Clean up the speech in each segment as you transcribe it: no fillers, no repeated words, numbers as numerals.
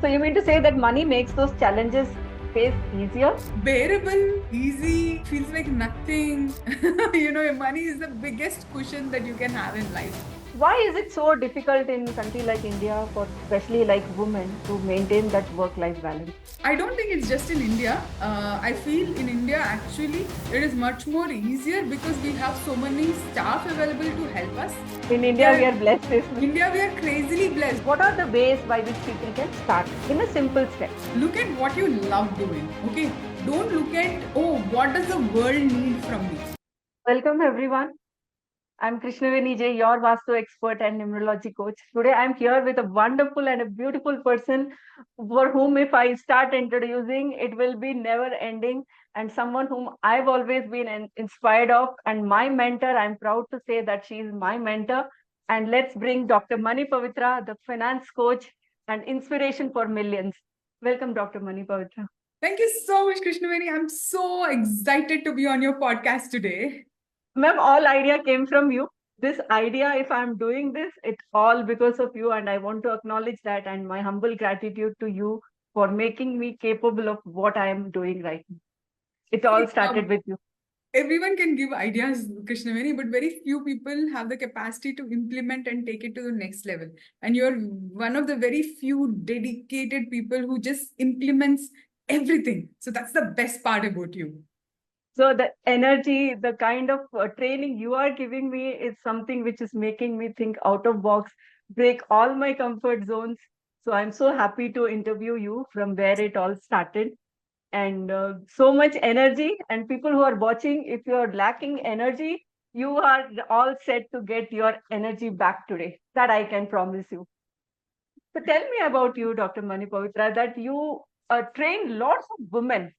So you mean to say that money makes those challenges face easier? Bearable, easy, feels like nothing. Money is the biggest cushion that you can have in life. Why is it so difficult in a country like India for especially like women to maintain that work-life balance? I don't think it's just in India. I feel in India actually it is much more easier because we have so many staff available to help us. In India, we are blessed. India, we are crazily blessed. What are the ways by which people can start in a simple step? Look at what you love doing, okay? Don't look at, oh, what does the world need from me? Welcome everyone. I'm Krishnaveni, your Vastu expert and numerology coach. Today I'm here with a wonderful and a beautiful person for whom if I start introducing, it will be never ending, and someone whom I've always been inspired of and my mentor. I'm proud to say that she is my mentor. And let's bring Dr. Mani Pavitra, the finance coach and inspiration for millions. Welcome, Dr. Mani Pavitra. Thank you so much, Krishnaveni. I'm so excited to be on your podcast today. Ma'am, all idea came from you. This idea, if I'm doing this, it's all because of you, and I want to acknowledge that and my humble gratitude to you for making me capable of what I am doing right now. It all started with you. Everyone can give ideas, Krishnaveni, but very few people have the capacity to implement and take it to the next level. And you're one of the very few dedicated people who just implements everything. So that's the best part about you. So the energy, the kind of training you are giving me is something which is making me think out of box, break all my comfort zones. So I'm so happy to interview you from where it all started. And so much energy. And people who are watching, if you're lacking energy, you are all set to get your energy back today. That I can promise you. So tell me about you, Dr. Mani Pavitra, that you train lots of women,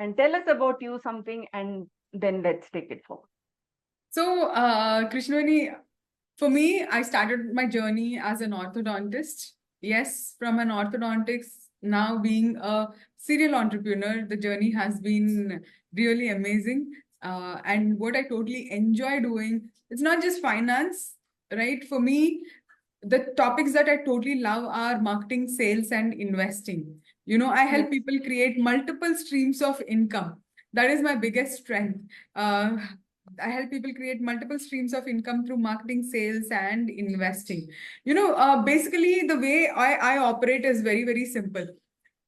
and tell us about you something, and then let's take it forward. So, Krishnaveni, for me, I started my journey as an orthodontist. Yes, from an orthodontist, now being a serial entrepreneur, the journey has been really amazing. And what I totally enjoy doing, it's not just finance, right? For me, the topics that I totally love are marketing, sales, and investing. I help people create multiple streams of income. That is my biggest strength. Uh, I help people create multiple streams of income through marketing, sales, and investing. Basically, the way I operate is very, very simple.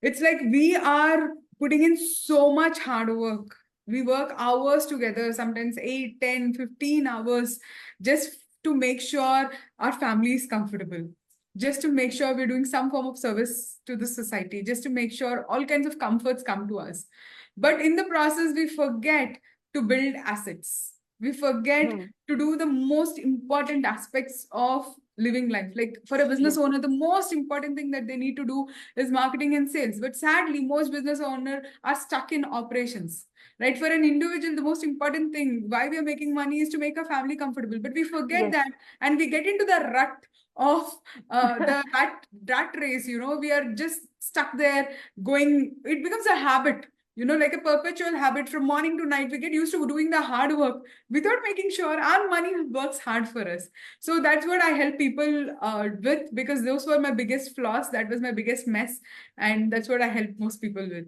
It's like we are putting in so much hard work. We work hours together, sometimes 8, 10, 15 hours, just to make sure our family is comfortable, just to make sure we're doing some form of service to the society, just to make sure all kinds of comforts come to us. But in the process, we forget to build assets. We forget to do the most important aspects of living life. Like for a business owner, the most important thing that they need to do is marketing and sales. But sadly, most business owners are stuck in operations. Right? For an individual, the most important thing why we are making money is to make our family comfortable. But we forget that, and we get into the rut of the rat race. We are just stuck there going. It becomes a habit, like a perpetual habit from morning to night. We get used to doing the hard work without making sure our money works hard for us. So that's what I help people with, because those were my biggest flaws. That was my biggest mess. And that's what I help most people with.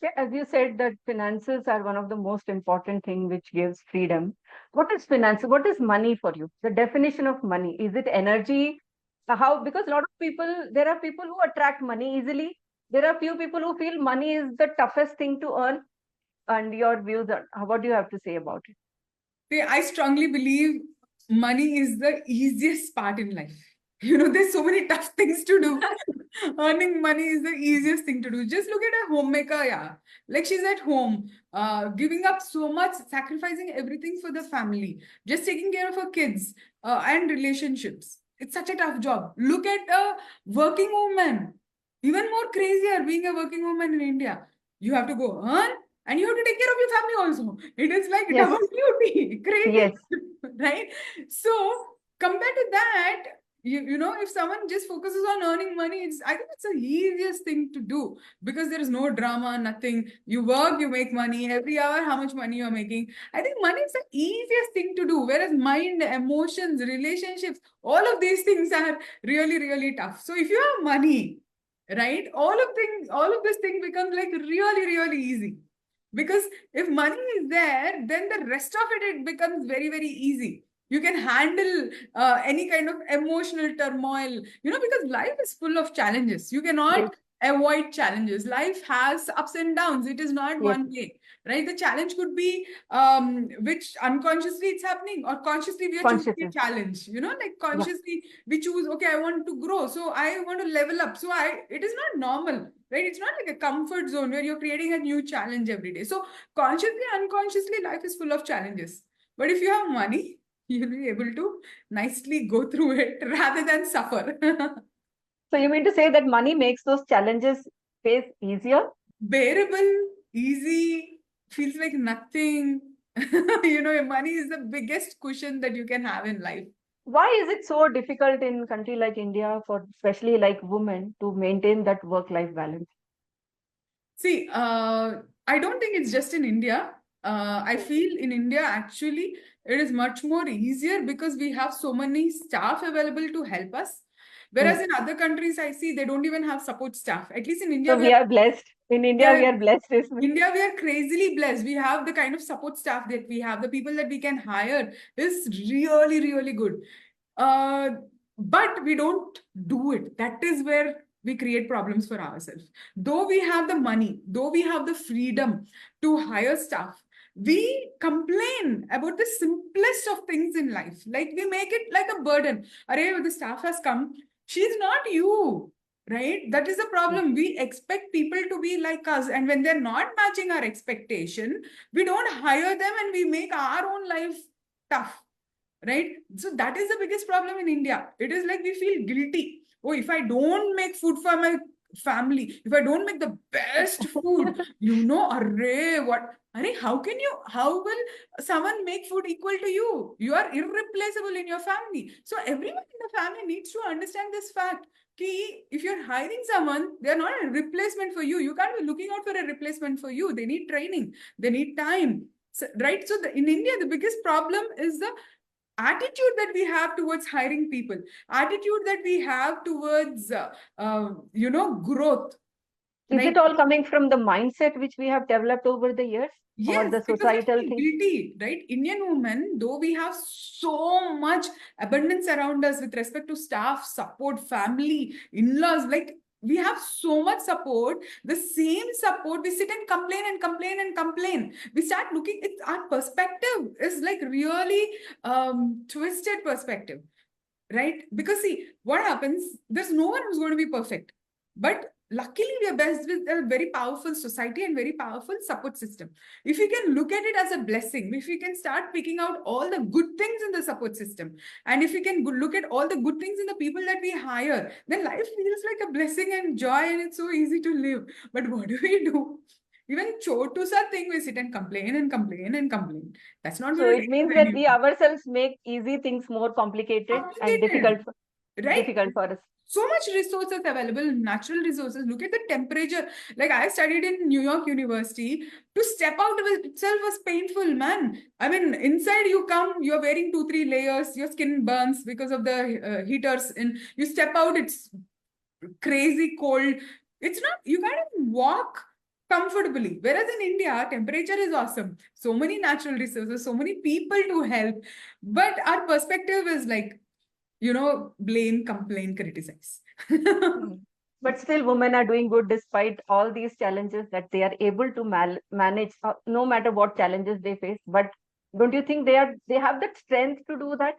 Yeah, as you said, that finances are one of the most important thing which gives freedom. What is finance? What is money for you? The definition of money, is it energy? How? Because a lot of people, there are people who attract money easily. There are few people who feel money is the toughest thing to earn. And your views are, what do you have to say about it? See, I strongly believe money is the easiest part in life. There's so many tough things to do. Earning money is the easiest thing to do. Just look at a homemaker, yeah. Like she's at home, giving up so much, sacrificing everything for the family, just taking care of her kids and relationships. It's such a tough job. Look at a working woman. Even more crazier being a working woman in India. You have to go earn, and you have to take care of your family also. It is like double duty. Crazy. Right? So compared to that, if someone just focuses on earning money, I think it's the easiest thing to do, because there is no drama, nothing. You work, you make money every hour, how much money you're making. I think money is the easiest thing to do, whereas mind, emotions, relationships, all of these things are really, really tough. So if you have money, right? All of this thing becomes like really, really easy. Because if money is there, then the rest of it becomes very, very easy. You can handle any kind of emotional turmoil, because life is full of challenges. You Yes, cannot avoid challenges. Life has ups and downs. It is not yes, one way, right? The challenge could be which unconsciously it's happening, or consciously we are choosing a consciousness. challenge, like Yeah, consciously we choose, okay, I want to grow, so I want to level up. So it is not normal, right? It's not like a comfort zone where you're creating a new challenge every day. So consciously, unconsciously, life is full of challenges. But if you have money, you'll be able to nicely go through it rather than suffer. so you mean to say that money makes those challenges face easier? Bearable, easy, feels like nothing. Money is the biggest cushion that you can have in life. Why is it so difficult in country like India for especially like women to maintain that work life balance? See, I don't think it's just in India. I feel in India, actually, it is much more easier because we have so many staff available to help us. Whereas Mm. in other countries, I see they don't even have support staff. At least in India, So we are blessed. In India, we are are blessed. Isn't it? India, we are crazily blessed. We have the kind of support staff that we have. The people that we can hire is really, really good. Uh, but we don't do it. That is where we create problems for ourselves. Though we have the money, though we have the freedom to hire staff, we complain about the simplest of things in life. Like we make it like a burden. Arey, the staff has come. She's not you, right? That is the Yes. problem. We expect people to be like us, and when they're not matching our expectation, we don't hire them and we make our own life tough, right? So that is the biggest problem in India. It is like we feel guilty. Oh, if I don't make food for my family, if I don't make the best food, array, what? Array, how will someone make food equal to you? You are irreplaceable in your family. So everyone in the family needs to understand this fact. If you're hiring someone, they're not a replacement for you. You can't be looking out for a replacement for you. They need training, they need time. So, right? So in India, the biggest problem is the attitude that we have towards hiring people, attitude that we have towards growth, Is right? it all coming from the mindset which we have developed over the years or Yes, the because we societal feel thing? guilty, right? Indian women, though we have so much abundance around us with respect to staff, support, family, in-laws, like we have so much support, the same support, we sit and complain and complain and complain. We start looking, our perspective is like really twisted perspective, right? Because see, what happens, there's no one who's going to be perfect. But luckily, we are blessed with a very powerful society and very powerful support system. If we can look at it as a blessing, if we can start picking out all the good things in the support system, and if we can look at all the good things in the people that we hire, then life feels like a blessing and joy, and it's so easy to live. But what do we do? Even chotusa thing, we sit and complain and complain and complain. That's not So going to it take us means that we anywhere. ourselves make easy things more complicated and Complicated, right? difficult for us. So much resources available, natural resources. Look at the temperature. Like I studied in New York University. To step out of itself was painful, man. I mean, inside you come, you're wearing 2, 3 layers, your skin burns because of the heaters. And you step out, it's crazy cold. It's not, you can't even walk comfortably. Whereas in India, temperature is awesome. So many natural resources, so many people to help. But our perspective is like, blame, complain, criticize. Mm. But still, women are doing good despite all these challenges that they are able to manage, no matter what challenges they face. But don't you think they have that strength to do that?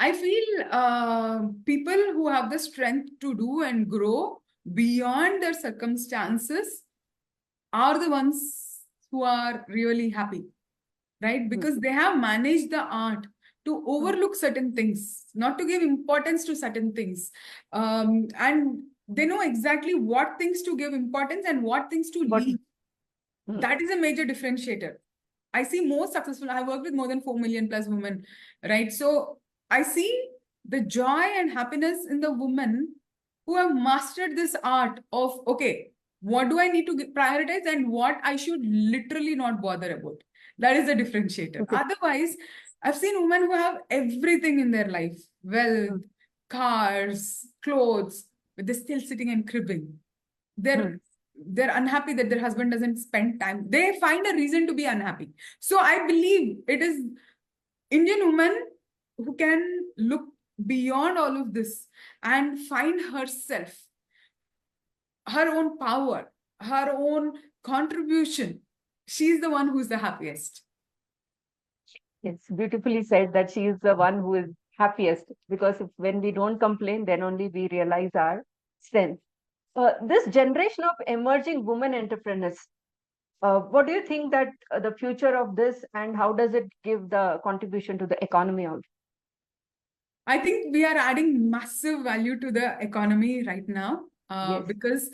I feel people who have the strength to do and grow beyond their circumstances are the ones who are really happy, right? Mm. Because they have managed the art to Mm. overlook certain things, not to give importance to certain things. And they know exactly what things to give importance and what things to What? leave. Mm. That is a major differentiator. I see more successful. I worked with more than 4 million plus women, right? So I see the joy and happiness in the women who have mastered this art of, okay, what do I need to prioritize and what I should literally not bother about. That is the differentiator. Okay. Otherwise, I've seen women who have everything in their life, wealth, Mm. cars, clothes, but they're still sitting and cribbing. They're unhappy that their husband doesn't spend time. They find a reason to be unhappy. So I believe it is Indian woman who can look beyond all of this and find herself, her own power, her own contribution. She's the one who's the happiest. It's beautifully said that she is the one who is happiest, because when we don't complain, then only we realize our strength. This generation of emerging women entrepreneurs, what do you think that the future of this, and how does it give the contribution to the economy also? I think we are adding massive value to the economy right now. Yes. Because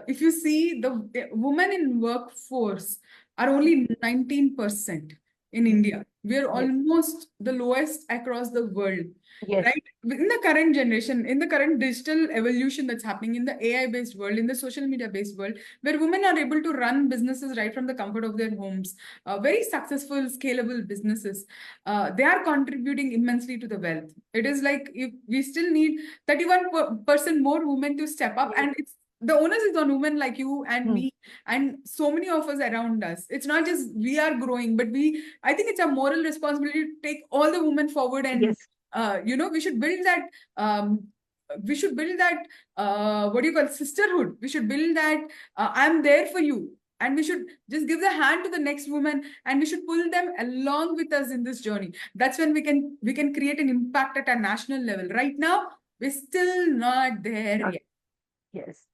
if you see, the women in workforce are only 19% in India. We are almost the lowest across the world. Yes. Right? In the current generation, in the current digital evolution that's happening in the AI-based world, in the social media-based world, where women are able to run businesses right from the comfort of their homes, very successful, scalable businesses, they are contributing immensely to the wealth. It is like if we still need 31% more women to step up, and it's the onus is on women like you and me and so many of us around us. It's not just we are growing, but I think it's a moral responsibility to take all the women forward, and we should build that what do you call sisterhood. We should build that I'm there for you, and we should just give the hand to the next woman, and we should pull them along with us in this journey. That's when we can create an impact at a national level. Right now, we're still not there yet. Yes.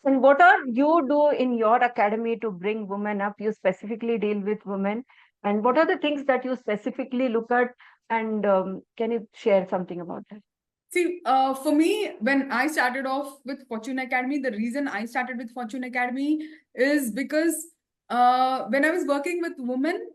And what are you do in your academy to bring women up? You specifically deal with women, and what are the things that you specifically look at? And can you share something about that? See, for me, when I started off with Fortune Academy, the reason I started with Fortune Academy is because when I was working with women,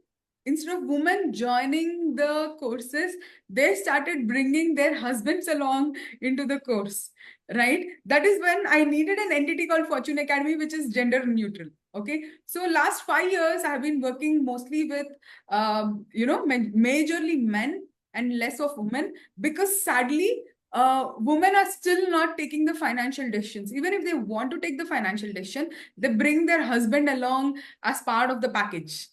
instead of women joining the courses, they started bringing their husbands along into the course, right? That is when I needed an entity called Fortune Academy, which is gender neutral. Okay, so last 5 years, I have been working mostly with, majorly men and less of women, because sadly, women are still not taking the financial decisions. Even if they want to take the financial decision, they bring their husband along as part of the package,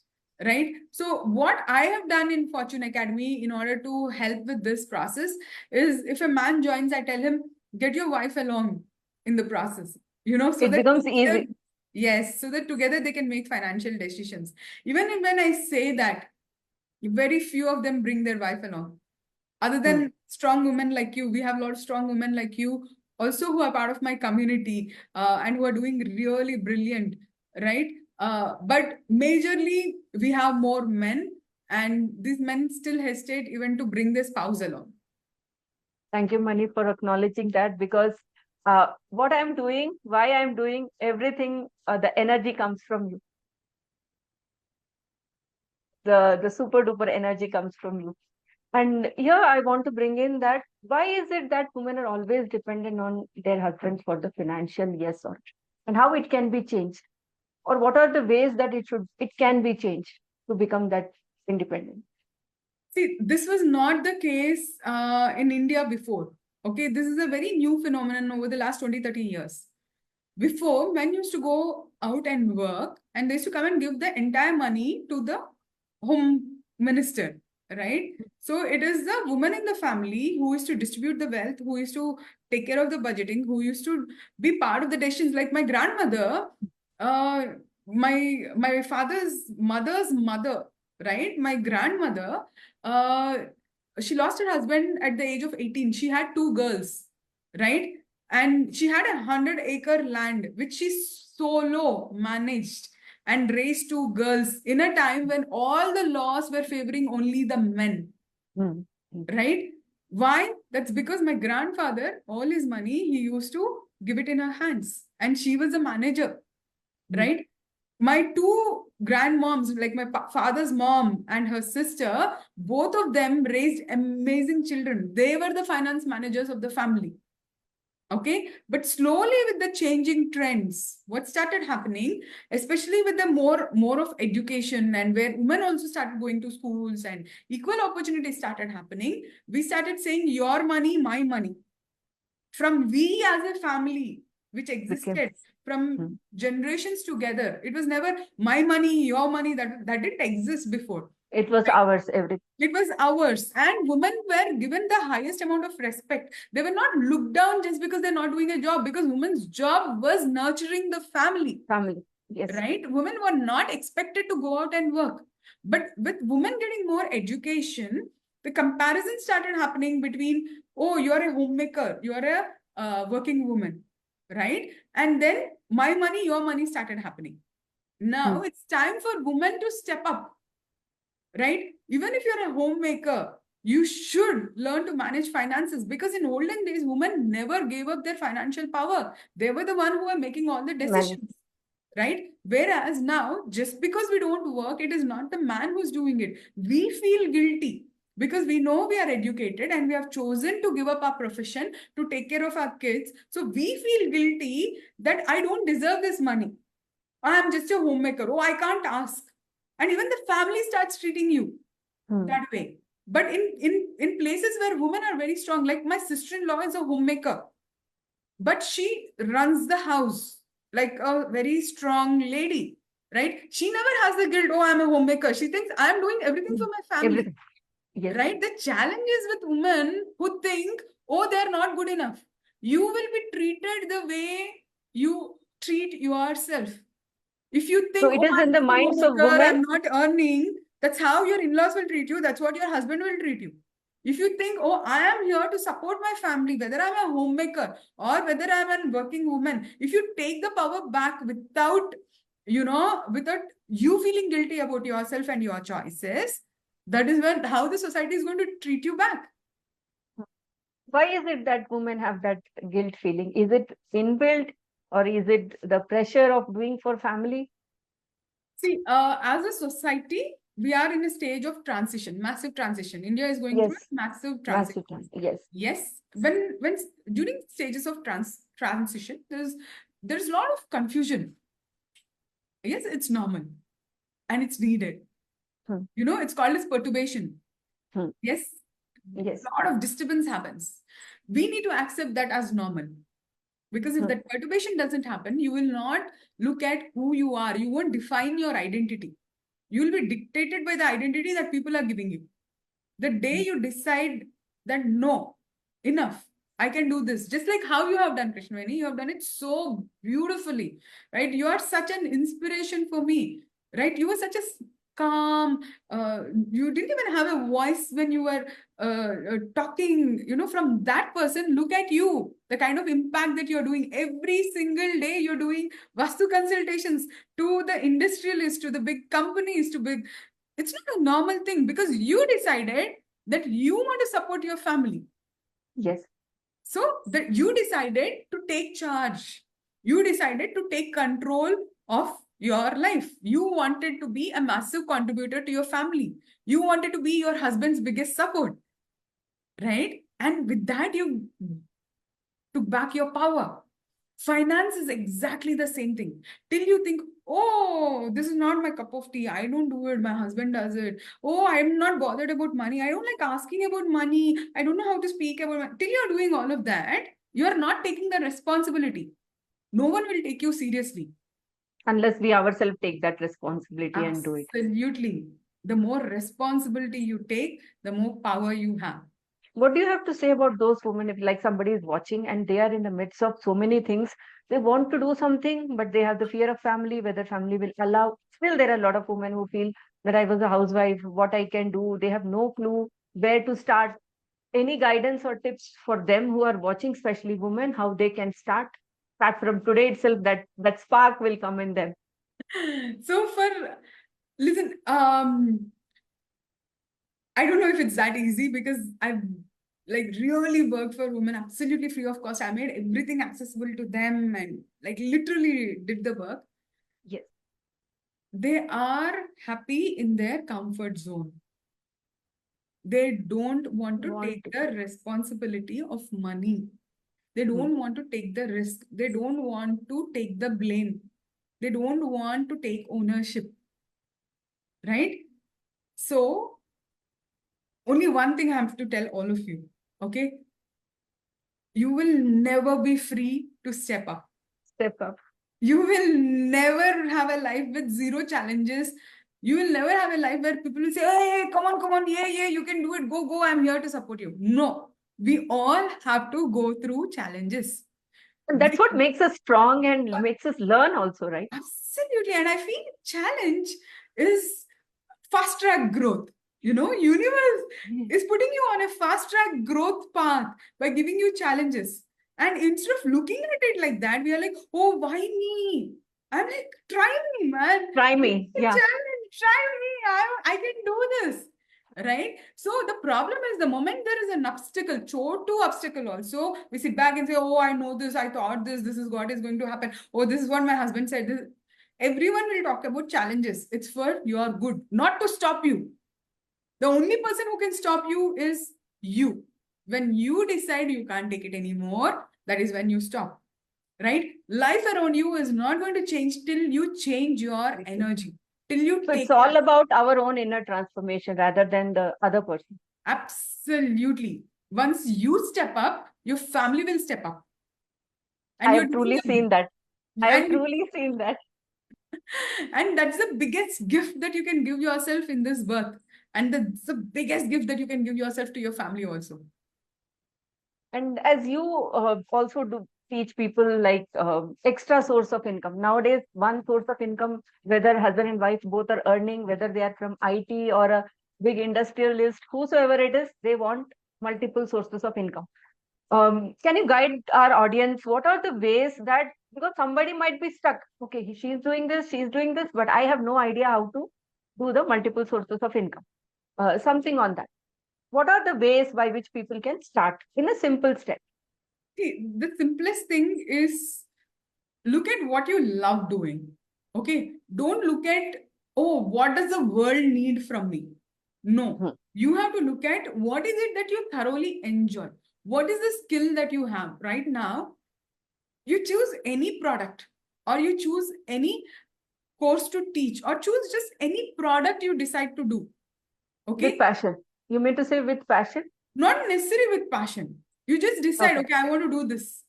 right? So what I have done in Fortune Academy in order to help with this process is, if a man joins, I tell him, get your wife along in the process, so it becomes easy. Yes, so that together they can make financial decisions. Even when I say that, very few of them bring their wife along. Other than strong women like you, we have a lot of strong women like you also who are part of my community and who are doing really brilliant, right? But majorly, we have more men, and these men still hesitate even to bring their spouse along. Thank you, Mani, for acknowledging that, because what I'm doing, why I'm doing everything, the energy comes from you. The super duper energy comes from you. And here I want to bring in that, why is it that women are always dependent on their husbands for the financial yes or no? And how it can be changed? Or what are the ways that it can be changed to become that independent? See, this was not the case in India before. Okay, this is a very new phenomenon over the last 20, 30 years. Before, men used to go out and work, and they used to come and give the entire money to the home minister, right? So it is the woman in the family who is to distribute the wealth, who is to take care of the budgeting, who used to be part of the decisions. Like my grandmother, my father's mother's mother, right? My grandmother, she lost her husband at the age of 18. She had 2 girls, right? And she had 100-acre land, which she solo managed and raised 2 girls in a time when all the laws were favoring only the men, right? Why? That's because my grandfather, all his money, he used to give it in her hands, and she was a manager, right? My 2 grandmoms, like my father's mom and her sister, both of them raised amazing children. They were the finance managers of the family. Okay, but slowly with the changing trends, what started happening, especially with the more of education, and where women also started going to schools and equal opportunities started happening, we started saying your money, my money. from we as a family, which existed Became. from generations together. It was never my money, your money, that didn't exist before. It was Right? ours, everything. It was ours. And women were given the highest amount of respect. They were not looked down just because they're not doing a job, because women's job was nurturing the family. Family. Yes. Right? Women were not expected to go out and work. But with women getting more education, the comparison started happening between, oh, you're a homemaker, you're a working woman, right? And then my money, your money started happening. Now it's time for women to step up, right? Even if you're a homemaker, you should learn to manage finances, because in olden days, women never gave up their financial power. They were the one who were making all the decisions, right? Whereas now, just because we don't work, it is not the man who's doing it. We feel guilty because we know we are educated and we have chosen to give up our profession to take care of our kids. So we feel guilty that I don't deserve this money. I am just a homemaker. Oh, I can't ask. And even the family starts treating you that way. But in places where women are very strong, like my sister-in-law is a homemaker, but she runs the house like a very strong lady, right? She never has the guilt, oh, I'm a homemaker. She thinks I'm doing everything for my family. Everything. Yes. Right? The challenge is with women who think, oh, they're not good enough. You will be treated the way you treat yourself. If you think, So it oh, is I'm in the a minds of homemaker, women. I'm not earning, that's how your in-laws will treat you. That's what your husband will treat you. If you think, oh, I am here to support my family, whether I'm a homemaker or whether I'm a working woman, if you take the power back without, without you feeling guilty about yourself and your choices, that is when how the society is going to treat you back. Why is it that women have that guilt feeling? Is it inbuilt, or is it the pressure of doing for family? See, as a society, we are in a stage of transition, massive transition. India is going through Yes. a massive Massive transition. Yes. Yes, when during stages of transition, there's a lot of confusion. Yes, it's normal and it's needed. It's called as perturbation. Yes, Yes. a lot of disturbance happens. We need to accept that as normal. Because if that perturbation doesn't happen, you will not look at who you are. You won't define your identity. You will be dictated by the identity that people are giving you. The day you decide that no, enough, I can do this, just like how you have done, Krishnaveni, you have done it so beautifully, right? You are such an inspiration for me, right? You were such a calm, you didn't even have a voice when you were talking, from that person. Look at you, the kind of impact that you're doing every single day. You're doing Vastu consultations to the industrialists, to the big companies, to big, it's not a normal thing, because you decided that you want to support your family. Yes. So that you decided to take charge. You decided to take control of your life. You wanted to be a massive contributor to your family. You wanted to be your husband's biggest support, right? And with that, you took back your power. Finance is exactly the same thing. Till you think, oh, this is not my cup of tea. I don't do it. My husband does it. Oh, I'm not bothered about money. I don't like asking about money. I don't know how to speak about money. Till you're doing all of that, you're not taking the responsibility. No one will take you seriously. Unless we ourselves take that responsibility and do it. Absolutely. The more responsibility you take, the more power you have. What do you have to say about those women, if like somebody is watching and they are in the midst of so many things, they want to do something, but they have the fear of family, whether family will allow. Still, there are a lot of women who feel that I was a housewife, what I can do. They have no clue where to start. Any guidance or tips for them who are watching, especially women, how they can start from today itself, that spark will come in them. So listen, I don't know if it's that easy, because I've like really worked for women absolutely free of cost. I made everything accessible to them and like literally did the work. Yes. They are happy in their comfort zone. They don't want to take the responsibility of money. They don't want to take the risk. They don't want to take the blame. They don't want to take ownership. Right? So, only one thing I have to tell all of you. Okay? you will never be free to step up. Step up. You will never have a life with zero challenges. You will never have a life where people will say, hey, come on, yeah, you can do it. Go, I'm here to support you. No, we all have to go through challenges. And that's what makes us strong and makes us learn also, right? Absolutely. And I feel challenge is fast track growth. Universe is putting you on a fast track growth path by giving you challenges. And instead of looking at it like that, we are like, oh, why me? I'm like, try me, man. Try me. It's a Yeah. challenge. Try me. I can do this. Right? So the problem is the moment there is an obstacle, chotu obstacle also, we sit back and say, oh, I know this, I thought this is what is going to happen. Oh, this is what my husband said. Everyone will talk about challenges. It's for your good, not to stop you. The only person who can stop you is you. When you decide you can't take it anymore, that is when you stop. Right? Life around you is not going to change till you change your energy. Till you So take it's all about our own inner transformation rather than the other person. Absolutely. Once you step up, your family will step up. And I you're have doing truly seen that. I have truly seen that. And that's the biggest gift that you can give yourself in this birth. And that's the biggest gift that you can give yourself to your family also. And as you also do teach people like extra source of income. Nowadays, one source of income, whether husband and wife both are earning, whether they are from IT or a big industrialist, whosoever it is, they want multiple sources of income. Can you guide our audience? What are the ways that, because somebody might be stuck, okay, she's doing this, but I have no idea how to do the multiple sources of income. Something on that. What are the ways by which people can start in a simple step? See, the simplest thing is look at what you love doing. Okay. Don't look at, oh, what does the world need from me? No. You have to look at what is it that you thoroughly enjoy. What is the skill that you have right now? You choose any product or you choose any course to teach or choose just any product you decide to do. Okay. With passion. You mean to say with passion? Not necessarily with passion. You just decide, okay, I want to do this.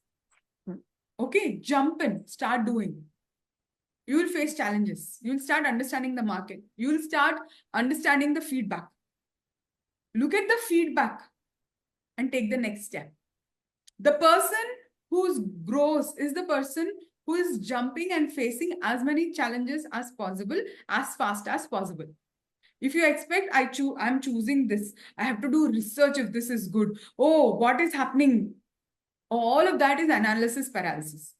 Okay, jump in, start doing. You will face challenges. You will start understanding the market. You will start understanding the feedback. Look at the feedback and take the next step. The person who grows is the person who is jumping and facing as many challenges as possible, as fast as possible. If you expect, I'm choosing this, I have to do research if this is good. Oh, what is happening? All of that is analysis paralysis.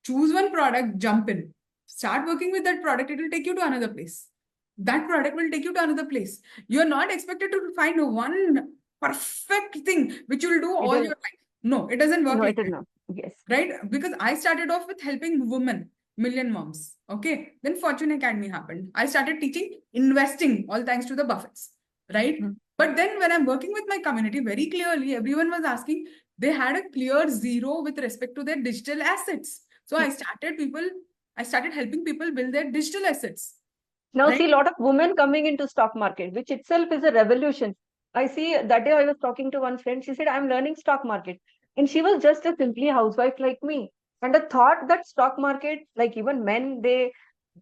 Choose one product, jump in. Start working with that product. It will take you to another place. That product will take you to another place. You're not expected to find one perfect thing which you will do all your life. No, it doesn't work like that. No. Yes. Right? Because I started off with helping women, million moms. Okay. Then Fortune Academy happened. I started teaching investing, all thanks to the Buffetts. Right? But then when I'm working with my community, very clearly, everyone was asking, they had a clear zero with respect to their digital assets. So I started helping people build their digital assets. Now see a lot of women coming into stock market, which itself is a revolution. I see that day I was talking to one friend. She said, I'm learning stock market. And she was just a simply housewife like me. And the thought that stock market, like even men, they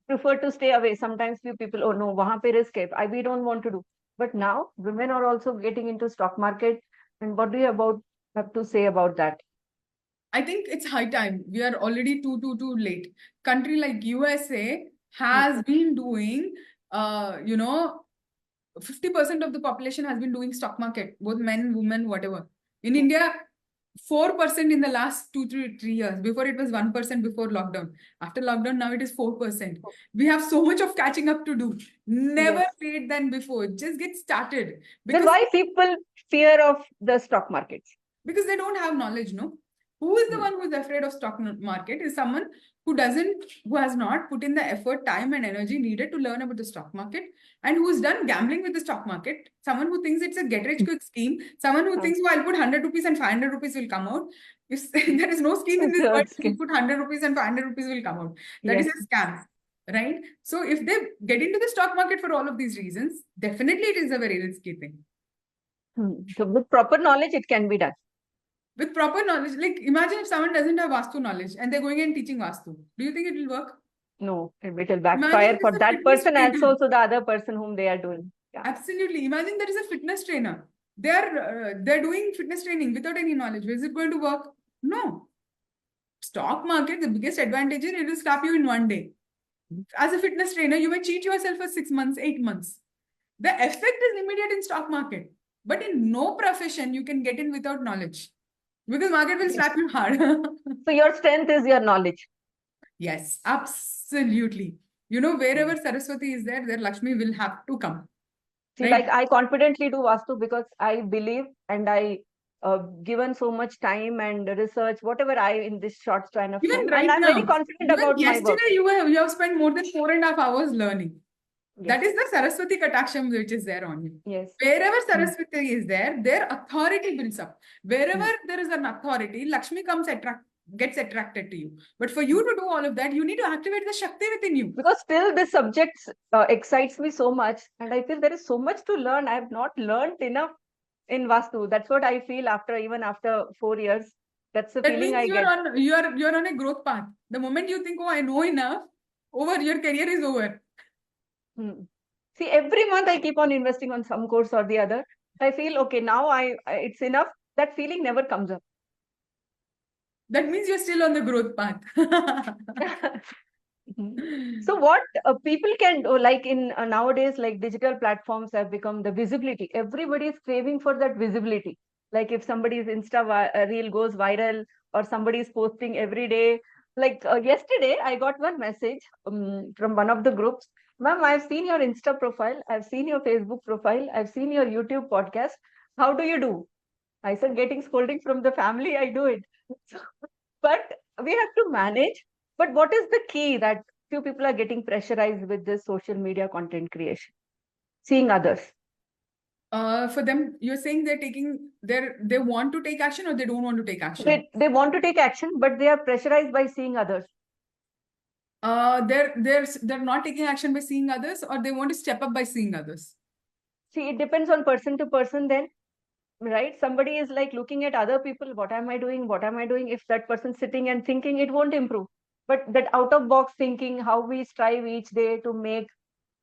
prefer to stay away. Sometimes few people, oh no, wahan pe risk hai. We don't want to do. But now women are also getting into stock market. And what do you have to say about that? I think it's high time. We are already too late. Country like USA has been doing, 50% of the population has been doing stock market, both men, women, whatever. In India, 4% in the last 3 years. Before it was 1% before lockdown. After lockdown, now it is 4%. We have so much of catching up to do. Never late than before. Just get started. Then why people fear of the stock markets? Because they don't have knowledge, no? Who is the one who is afraid of stock market? Is someone who has not put in the effort, time and energy needed to learn about the stock market, and who's done gambling with the stock market. Someone who thinks it's a get rich quick scheme. Someone who thinks, well, I'll put 100 rupees and 500 rupees will come out. If there is no scheme in this world, you put 100 rupees and 500 rupees will come out. That is a scam. Right? So if they get into the stock market for all of these reasons, definitely it is a very risky thing. So with proper knowledge, it can be done. with proper knowledge. Like imagine if someone doesn't have Vastu knowledge and they're going and teaching Vastu. Do you think it will work? No, it will Imagine backfire for there's a that fitness person and trainer. also the other person whom they are doing. Yeah. Absolutely. Imagine there is a fitness trainer. They're doing fitness training without any knowledge. Is it going to work? No. Stock market, the biggest advantage is it will slap you in one day. As a fitness trainer, you may cheat yourself for 6 months, 8 months. The effect is immediate in stock market. But in no profession, you can get in without knowledge. Because market will slap you hard. So your strength is your knowledge. Yes, absolutely. You know, wherever Saraswati is there Lakshmi will have to come. See, Right? like I confidently do Vastu because I believe and I given so much time and research, whatever I in this short span of Even time, and right I'm very now, confident even about my work. yesterday you have spent more than 4.5 hours learning. Yes. That is the Saraswati Kataksham which is there on you. Yes. Wherever Saraswati is there, their authority builds up. Wherever there is an authority, Lakshmi gets attracted to you. But for you to do all of that, you need to activate the Shakti within you. Because still this subject excites me so much, and I feel there is so much to learn. I have not learned enough in Vastu. That's what I feel even after 4 years. That's the That feeling I means get. you're on a growth path. The moment you think, oh, I know enough, your career is over. See, every month I keep on investing on some course or the other. I feel okay, now it's enough. That feeling never comes up. That means you're still on the growth path. So what people can do, like in nowadays, like digital platforms have become the visibility. Everybody is craving for that visibility. Like if somebody's reel goes viral or somebody is posting every day. Like yesterday, I got one message from one of the groups. Ma'am, I've seen your Insta profile. I've seen your Facebook profile. I've seen your YouTube podcast. How do you do? I said, getting scolding from the family, I do it. So, but we have to manage. But what is the key that few people are getting pressurized with this social media content creation, seeing others? For them, you're saying they want to take action or they don't want to take action? They want to take action, but they are pressurized by seeing others. They're not taking action by seeing others, or they want to step up by seeing others. See, it depends on person to person then, right? Somebody is like looking at other people, what am I doing? What am I doing? If that person's sitting and thinking, it won't improve. But that out of box thinking, how we strive each day to make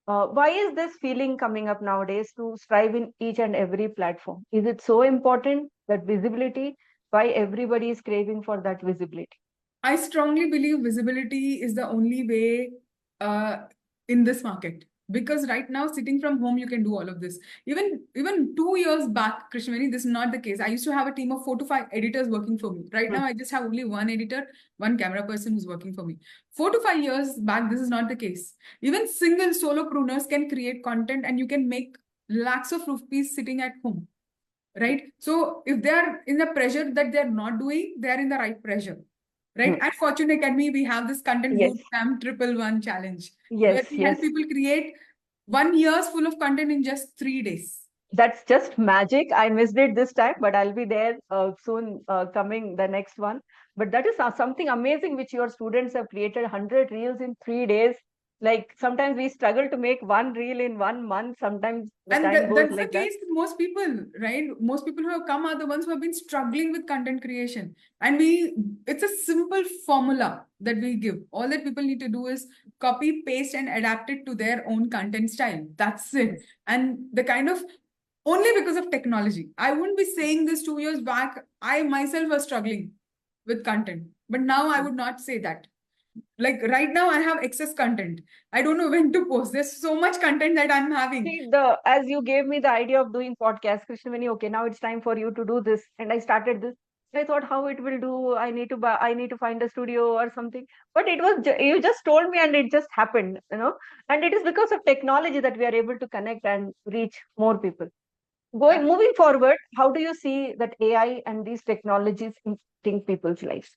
why is this feeling coming up nowadays to strive in each and every platform? Is it so important that visibility? Why everybody is craving for that visibility? I strongly believe visibility is the only way in this market. Because right now, sitting from home, you can do all of this. Even 2 years back, Krishnaveni, this is not the case. I used to have a team of 4 to 5 editors working for me. Right now, I just have only one editor, one camera person who's working for me. 4 to 5 years back, this is not the case. Even single solopreneurs can create content and you can make lakhs of rupees sitting at home. Right? So if they're in the pressure that they're not doing, they're in the right pressure. Right? At Fortune Academy, we have this content Yes. bootcamp 111 challenge. Yes, Where we yes. help people create 1 year's full of content in just 3 days. That's just magic. I missed it this time, but I'll be there soon coming the next one. But that is something amazing which your students have created 100 reels in 3 days. Like sometimes we struggle to make one reel in 1 month. Sometimes the And time goes that's like the that. case with most people, right? Most people who have come are the ones who have been struggling with content creation. And it's a simple formula that we give. All that people need to do is copy, paste, and adapt it to their own content style. That's it. And the kind of only because of technology. I wouldn't be saying this 2 years back. I myself was struggling with content, but now I would not say that. Like right now, I have excess content. I don't know when to post. There's so much content that I'm having. See, as you gave me the idea of doing podcast, Krishnaveni, okay, now it's time for you to do this. And I started this. I thought how it will do. I need to find a studio or something. But it was you just told me and it just happened, you know. And it is because of technology that we are able to connect and reach more people. Moving forward, how do you see that AI and these technologies impacting people's lives?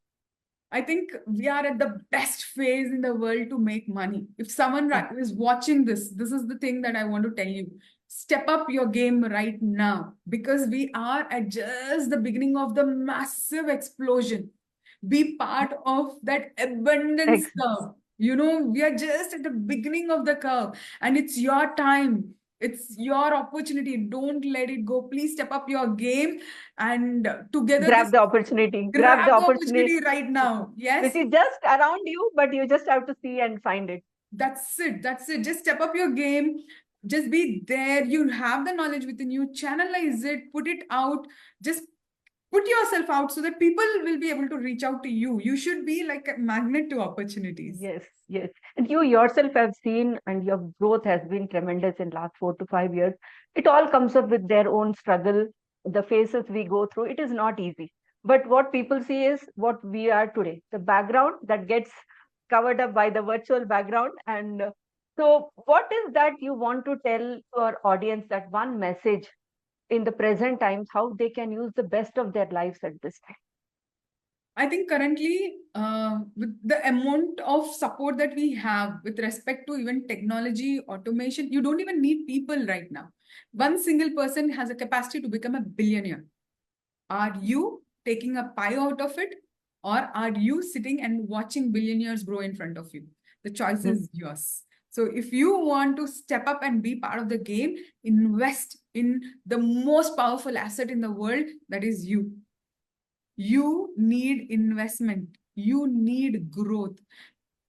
I think we are at the best phase in the world to make money. If someone is watching this is the thing that I want to tell you. Step up your game right now because we are at just the beginning of the massive explosion. Be part of that abundance curve. You know, we are just at the beginning of the curve and it's your time. It's your opportunity. Don't let it go. Please step up your game and together Grab the opportunity. Grab the grab the opportunity, opportunity right now. which Yes, is just around you, but you just have to see and find it. that's it. That's it. Just step up your game. Just be there. You have the knowledge within you. Channelize it. Put it out. Just put yourself out so that people will be able to reach out to you. You should be like a magnet to opportunities. Yes, yes. And you yourself have seen, and your growth has been tremendous in last 4 to 5 years. It all comes up with their own struggle, the phases we go through. It is not easy. But what people see is what we are today, the background that gets covered up by the virtual background. And so, what is that you want to tell to our audience, that one message in the present times, how they can use the best of their lives at this time? I think currently, with the amount of support that we have with respect to even technology, automation, you don't even need people right now. One single person has a capacity to become a billionaire. Are you taking a pie out of it, or are you sitting and watching billionaires grow in front of you? The choice is yours. So if you want to step up and be part of the game, invest in the most powerful asset in the world, that is you. You need investment. You need growth.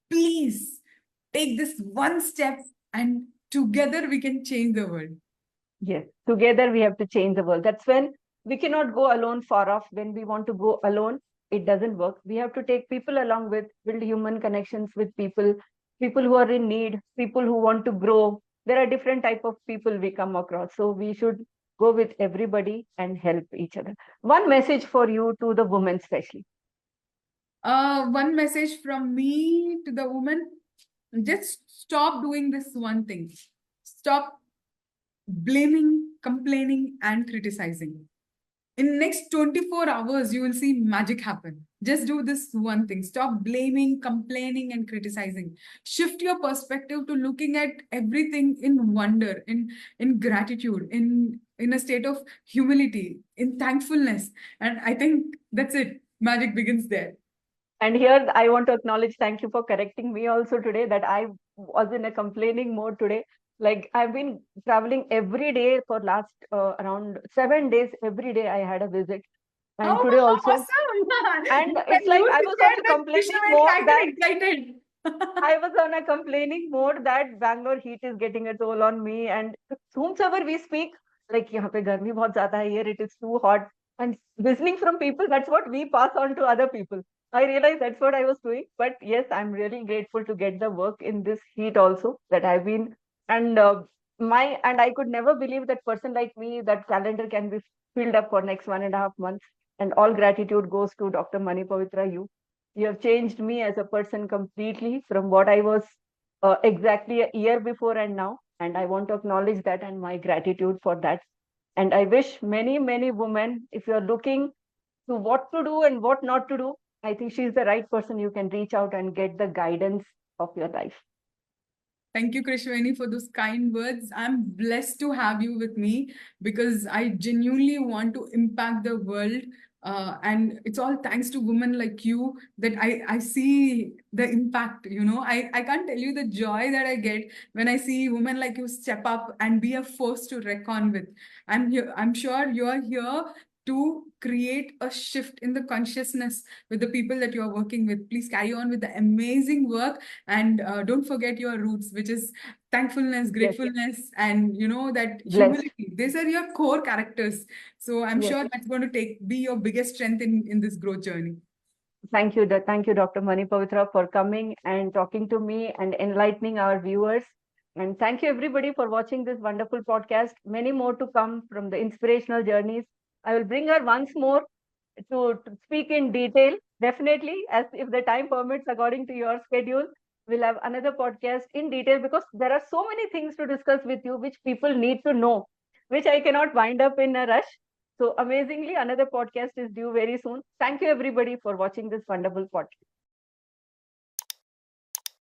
Please take this one step, and together we can change the world. Yes, together we have to change the world. That's when we cannot go alone far off. When we want to go alone, it doesn't work. We have to take people along with, build human connections with people, people who are in need, people who want to grow. There are different type of people we come across. So we should go with everybody and help each other. One message for you to the women, especially. One message from me to the woman: just stop doing this one thing. Stop blaming, complaining, and criticizing. In next 24 hours, you will see magic happen. Just do this one thing. Stop blaming, complaining, and criticizing. Shift your perspective to looking at everything in wonder, in gratitude, in a state of humility, in thankfulness. And I think that's it. Magic begins there. And here I want to acknowledge, thank you for correcting me also today, that I was in a complaining mode today. Like I've been traveling every day for last around 7 days. Every day I had a visit. And Oh, today also. awesome! And When it's like you I was on said a that, complaining Krishnaveni, mode I that got excited. I was on a complaining mode that Bangalore heat is getting a toll on me. And whomsoever we speak, like यहाँ पे गर्मी बहुत ज़्यादा है, here it is too hot. And listening from people, that's what we pass on to other people. I realized that's what I was doing. But yes, I'm really grateful to get the work in this heat also that I've been. And I could never believe that person like me, that calendar can be filled up for next 1.5 months. And all gratitude goes to Dr. Mani Pavitra, you have changed me as a person completely from what I was exactly a year before and now. And I want to acknowledge that and my gratitude for that. And I wish many, many women, if you're looking to what to do and what not to do, I think she's the right person you can reach out and get the guidance of your life. Thank you, Krishnaveni, for those kind words. I'm blessed to have you with me because I genuinely want to impact the world. And it's all thanks to women like you that I see the impact. I can't tell you the joy that I get when I see women like you step up and be a force to reckon with. I'm sure you're here to create a shift in the consciousness with the people that you're working with. Please carry on with the amazing work, and don't forget your roots, which is thankfulness, Yes, yes. gratefulness, and that Blessed. humility. These are your core characters. So I'm Yes. sure that's going to be your biggest strength in this growth journey. Thank you, thank you, Dr. Mani Pavitra, for coming and talking to me and enlightening our viewers. And thank you, everybody, for watching this wonderful podcast. Many more to come from the inspirational journeys. I will bring her once more to speak in detail, definitely, as if the time permits, according to your schedule. We'll have another podcast in detail because there are so many things to discuss with you, which people need to know, which I cannot wind up in a rush. So amazingly, another podcast is due very soon. Thank you, everybody, for watching this wonderful podcast.